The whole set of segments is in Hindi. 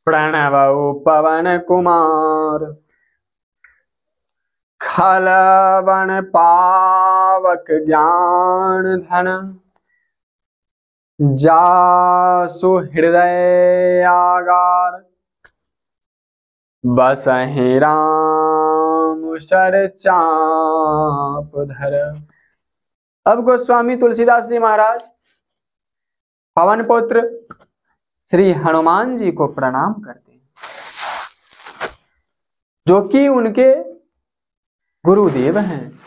प्रणवौ पवन कुमार। खल बन पावक ज्ञान धन, जासु हृदय आगार। बसहि राम सर चाप धर। अब गोस्वामी तुलसीदास जी महाराज पवन पुत्र श्री हनुमान जी को प्रणाम करते हैं, जो कि उनके गुरुदेव हैं।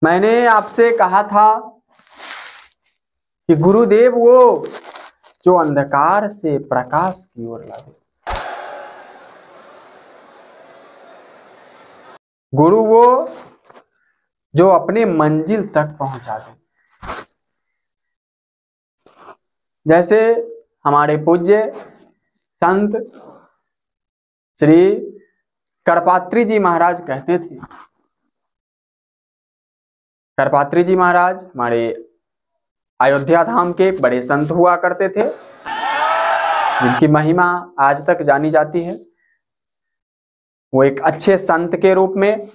मैंने आपसे कहा था कि गुरुदेव वो जो अंधकार से प्रकाश की ओर लाए, गुरु वो जो अपने मंजिल तक पहुंचा दे। जैसे हमारे पूज्य संत श्री करपात्री जी महाराज कहते थे। करपात्री जी महाराज हमारे अयोध्या धाम के एक बड़े संत हुआ करते थे, जिनकी महिमा आज तक जानी जाती है। वो एक अच्छे संत के रूप में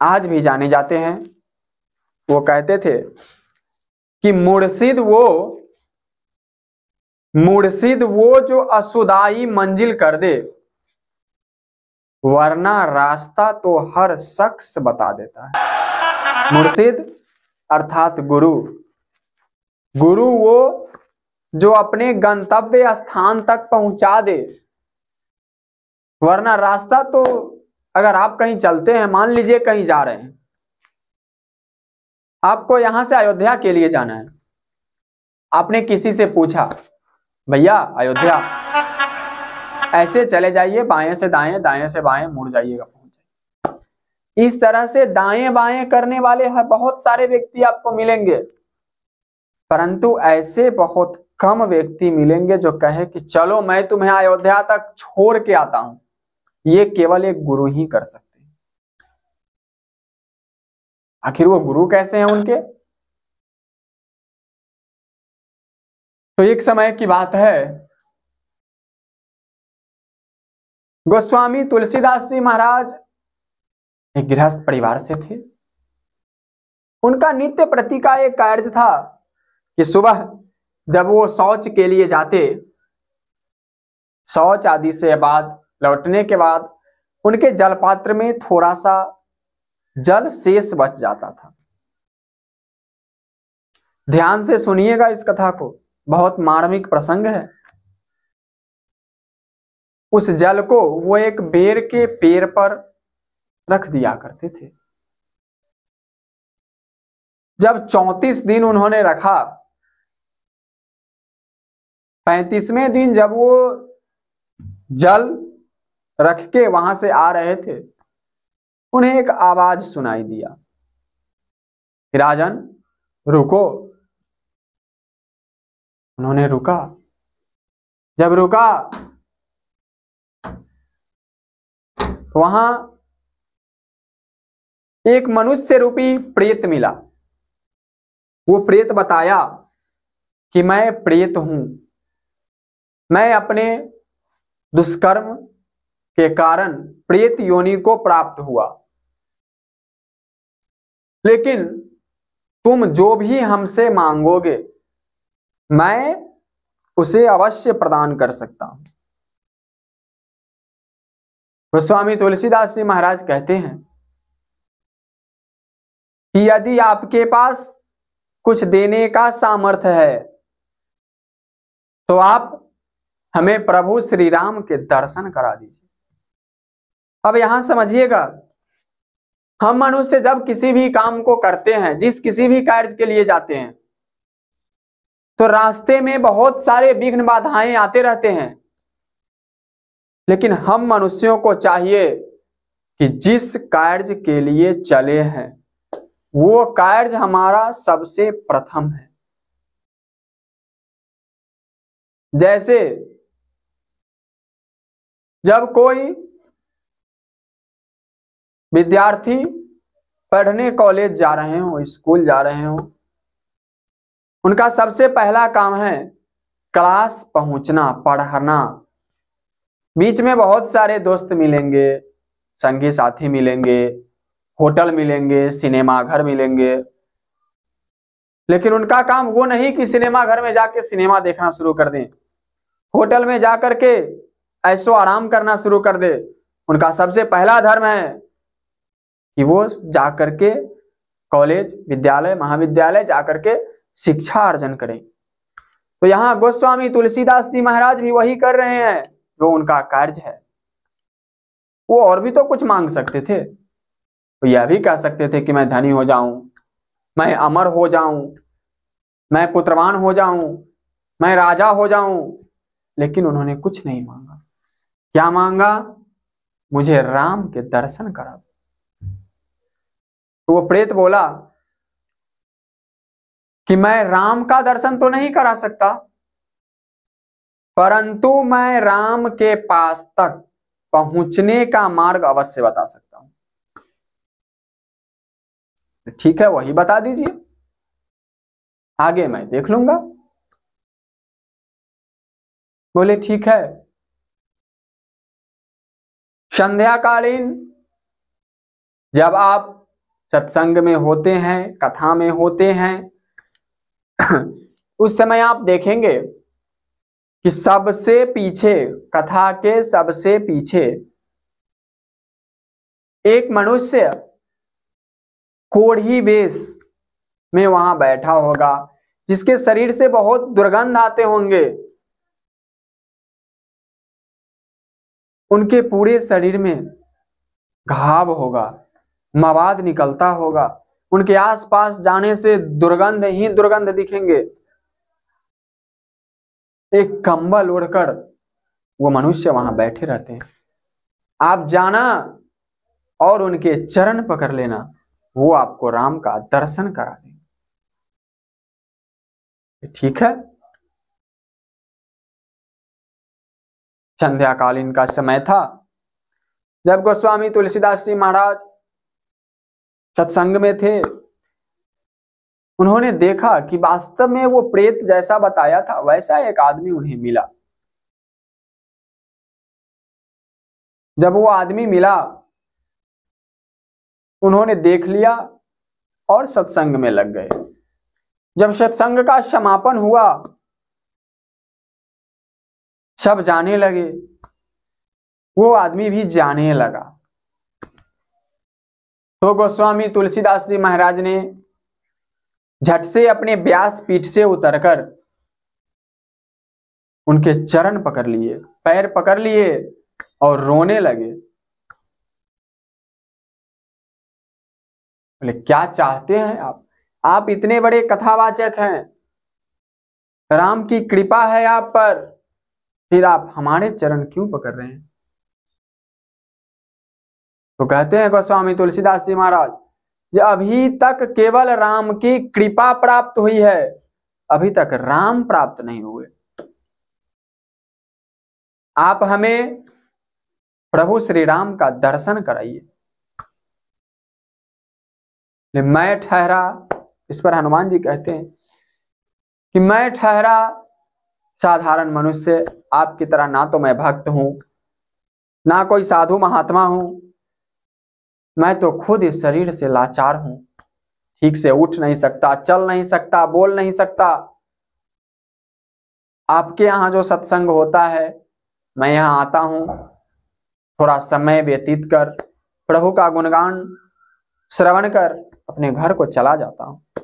आज भी जाने जाते हैं। वो कहते थे कि मुर्शिद वो जो असुदाई मंजिल कर दे, वरना रास्ता तो हर शख्स बता देता है। मुर्शिद अर्थात गुरु। गुरु वो जो अपने गंतव्य स्थान तक पहुंचा दे, वरना रास्ता तो अगर आप कहीं चलते हैं, मान लीजिए कहीं जा रहे हैं, आपको यहां से अयोध्या के लिए जाना है। आपने किसी से पूछा, भैया अयोध्या ऐसे चले जाइए, बाएं से दाएं, दाएं से बाएं मुड़ जाइएगा, पहुंच जाइए। इस तरह से दाएं बाएं करने वाले बहुत सारे व्यक्ति आपको मिलेंगे, परंतु ऐसे बहुत कम व्यक्ति मिलेंगे जो कहे कि चलो मैं तुम्हें अयोध्या तक छोड़ के आता हूं। ये केवल एक गुरु ही कर सकते हैं। आखिर वो गुरु कैसे हैं उनके? तो एक समय की बात है, गोस्वामी तुलसीदास जी महाराज एक गृहस्थ परिवार से थे। उनका नित्य प्रति का एक कार्य था कि सुबह जब वो शौच के लिए जाते, शौच आदि से बाद लौटने के बाद उनके जलपात्र में थोड़ा सा जल शेष बच जाता था। ध्यान से सुनिएगा इस कथा को, बहुत मार्मिक प्रसंग है। उस जल को वो एक बेर के पेड़ पर रख दिया करते थे। जब 34 दिन उन्होंने रखा, 35वें दिन जब वो जल रख के वहां से आ रहे थे, उन्हें एक आवाज सुनाई दिया, राजन रुको। उन्होंने रुका। जब रुका तो वहां एक मनुष्य रूपी प्रेत मिला। वो प्रेत बताया कि मैं प्रेत हूं, मैं अपने दुष्कर्म के कारण प्रेत योनि को प्राप्त हुआ, लेकिन तुम जो भी हमसे मांगोगे मैं उसे अवश्य प्रदान कर सकता हूं। गोस्वामी तुलसीदास जी महाराज कहते हैं कि यदि आपके पास कुछ देने का सामर्थ्य है तो आप हमें प्रभु श्री राम के दर्शन करा दीजिए। अब यहां समझिएगा, हम मनुष्य जब किसी भी काम को करते हैं, जिस किसी भी कार्य के लिए जाते हैं, तो रास्ते में बहुत सारे विघ्न बाधाएं आते रहते हैं। लेकिन हम मनुष्यों को चाहिए कि जिस कार्य के लिए चले हैं वो कार्य हमारा सबसे प्रथम है। जैसे जब कोई विद्यार्थी पढ़ने कॉलेज जा रहे हो, स्कूल जा रहे हो, उनका सबसे पहला काम है क्लास पहुंचना, पढ़ना, बीच में बहुत सारे दोस्त मिलेंगे, संगी साथी मिलेंगे, होटल मिलेंगे, सिनेमा घर मिलेंगे, लेकिन उनका काम वो नहीं कि सिनेमा घर में जाके सिनेमा देखना शुरू कर दें, होटल में जाकर के ऐसो आराम करना शुरू कर दे। उनका सबसे पहला धर्म है कि वो जाकर के कॉलेज, विद्यालय, महाविद्यालय जाकर के शिक्षा अर्जन करें। तो यहाँ गोस्वामी तुलसीदास जी महाराज भी वही कर रहे हैं जो उनका कार्य है। वो और भी तो कुछ मांग सकते थे, वो यह भी कह सकते थे कि मैं धनी हो जाऊं, मैं अमर हो जाऊं, मैं पुत्रवान हो जाऊं, मैं राजा हो जाऊं, लेकिन उन्होंने कुछ नहीं मांगा। क्या मांगा? मुझे राम के दर्शन करा। तो वो प्रेत बोला कि मैं राम का दर्शन तो नहीं करा सकता, परंतु मैं राम के पास तक पहुंचने का मार्ग अवश्य बता सकता हूं। ठीक है, वही बता दीजिए, आगे मैं देख लूंगा। बोले ठीक है। संध्याकालीन जब आप सत्संग में होते हैं, कथा में होते हैं, उस समय आप देखेंगे कि सबसे पीछे, कथा के सबसे पीछे एक मनुष्य कोढ़ी वेश में वहां बैठा होगा, जिसके शरीर से बहुत दुर्गंध आते होंगे। उनके पूरे शरीर में घाव होगा, मवाद निकलता होगा, उनके आसपास जाने से दुर्गंध ही दुर्गंध दिखेंगे। एक कंबल ओढ़कर वो मनुष्य वहां बैठे रहते हैं। आप जाना और उनके चरण पकड़ लेना, वो आपको राम का दर्शन करा देंगे। ठीक है। संध्याकालीन का समय था, जब गोस्वामी तुलसीदास जी महाराज सत्संग में थे। उन्होंने देखा कि वास्तव में वो प्रेत जैसा बताया था वैसा एक आदमी उन्हें मिला। जब वो आदमी मिला, उन्होंने देख लिया और सत्संग में लग गए। जब सत्संग का समापन हुआ, सब जाने लगे, वो आदमी भी जाने लगा। तो गोस्वामी तुलसीदास जी महाराज ने झट से अपने व्यास पीठ से उतरकर उनके चरण पकड़ लिए, पैर पकड़ लिए और रोने लगे। बोले क्या चाहते हैं आप इतने बड़े कथावाचक हैं, राम की कृपा है आप पर, फिर आप हमारे चरण क्यों पकड़ रहे हैं? तो कहते हैं गोस्वामी तुलसीदास जी महाराज, जो अभी तक केवल राम की कृपा प्राप्त हुई है, अभी तक राम प्राप्त नहीं हुए। आप हमें प्रभु श्री राम का दर्शन कराइए। मैं ठहरा, इस पर हनुमान जी कहते हैं कि मैं ठहरा साधारण मनुष्य, आपकी तरह ना तो मैं भक्त हूं, ना कोई साधु महात्मा हूं, मैं तो खुद इस शरीर से लाचार हूं, ठीक से उठ नहीं सकता, चल नहीं सकता, बोल नहीं सकता। आपके यहाँ जो सत्संग होता है, मैं यहाँ आता हूं, थोड़ा समय व्यतीत कर, प्रभु का गुणगान श्रवण कर अपने घर को चला जाता हूं।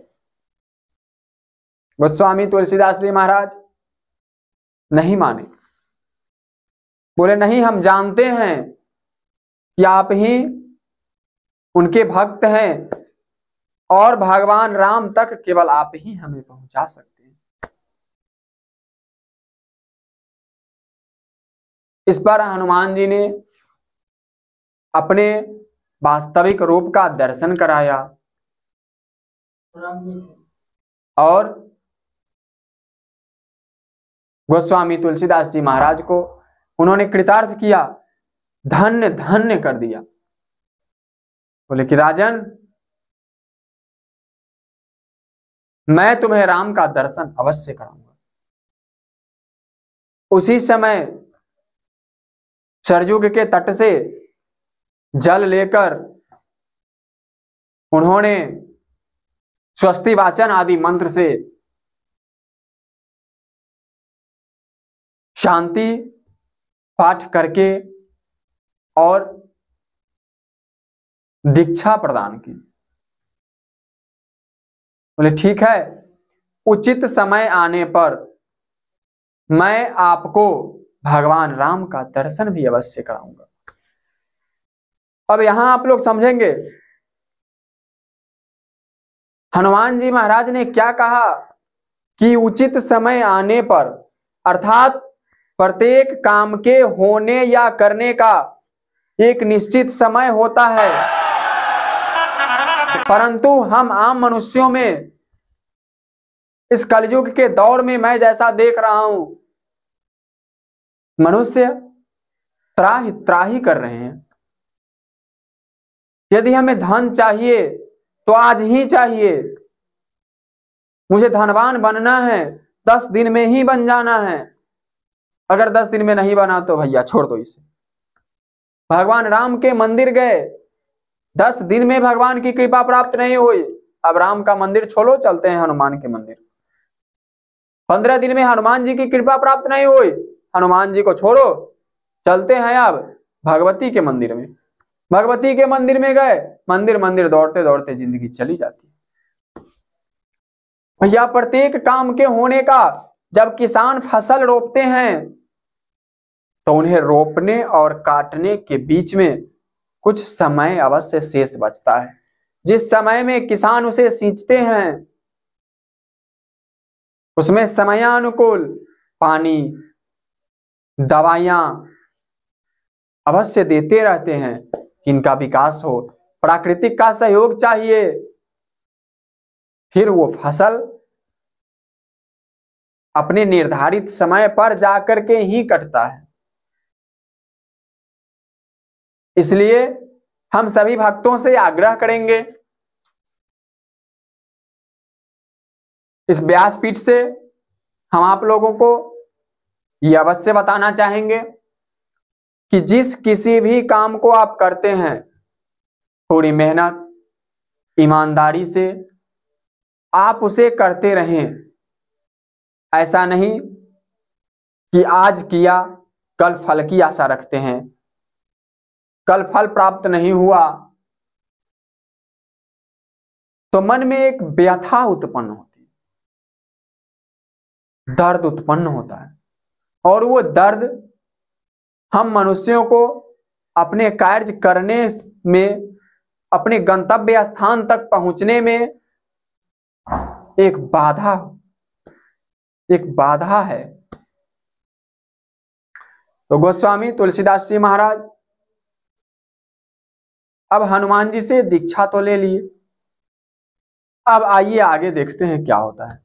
गोस्वामी तुलसीदास जी महाराज नहीं माने। बोले नहीं, हम जानते हैं कि आप ही उनके भक्त हैं और भगवान राम तक केवल आप ही हमें पहुंचा सकते हैं। इस पर हनुमान जी ने अपने वास्तविक रूप का दर्शन कराया और गोस्वामी तुलसीदास जी महाराज को उन्होंने कृतार्थ किया, धन्य धन्य कर दिया। बोले कि राजन, मैं तुम्हें राम का दर्शन अवश्य कराऊंगा। उसी समय सरयुग के तट से जल लेकर उन्होंने स्वस्ति वाचन आदि मंत्र से शांति पाठ करके और दीक्षा प्रदान की। बोले ठीक है, उचित समय आने पर मैं आपको भगवान राम का दर्शन भी अवश्य कराऊंगा। अब यहां आप लोग समझेंगे हनुमान जी महाराज ने क्या कहा कि उचित समय आने पर, अर्थात प्रत्येक काम के होने या करने का एक निश्चित समय होता है, परंतु हम आम मनुष्यों में इस कलयुग के दौर में मैं जैसा देख रहा हूं, मनुष्य त्राही त्राही कर रहे हैं। यदि हमें धन चाहिए तो आज ही चाहिए, मुझे धनवान बनना है, 10 दिन में ही बन जाना है। अगर 10 दिन में नहीं बना तो भैया छोड़ दो इसे। भगवान राम के मंदिर गए, 10 दिन में भगवान की कृपा प्राप्त नहीं हुई, अब राम का मंदिर छोड़ो, चलते हैं हनुमान के मंदिर। 15 दिन में हनुमान जी की कृपा प्राप्त नहीं हुई, हनुमान जी को छोड़ो, चलते हैं अब भगवती के मंदिर में। भगवती के मंदिर में गए, मंदिर मंदिर दौड़ते दौड़ते जिंदगी चली जाती है। भैया प्रत्येक काम के होने का, जब किसान फसल रोपते हैं तो उन्हें रोपने और काटने के बीच में कुछ समय अवश्य शेष बचता है। जिस समय में किसान उसे सींचते हैं उसमें समयानुकूल पानी, दवाइयां अवश्य देते रहते हैं कि इनका विकास हो, प्राकृतिक का सहयोग चाहिए, फिर वो फसल अपने निर्धारित समय पर जाकर के ही कटता है। इसलिए हम सभी भक्तों से आग्रह करेंगे, इस व्यासपीठ से हम आप लोगों को यह अवश्य बताना चाहेंगे कि जिस किसी भी काम को आप करते हैं, थोड़ी मेहनत, ईमानदारी से आप उसे करते रहें। ऐसा नहीं कि आज किया कल फल की आशा रखते हैं, कल फल प्राप्त नहीं हुआ तो मन में एक व्यथा उत्पन्न होती है, दर्द उत्पन्न होता है, और वो दर्द हम मनुष्यों को अपने कार्य करने में, अपने गंतव्य स्थान तक पहुंचने में एक बाधा है। तो गोस्वामी तुलसीदास जी महाराज अब हनुमान जी से दीक्षा तो ले लिए, अब आइए आगे देखते हैं क्या होता है।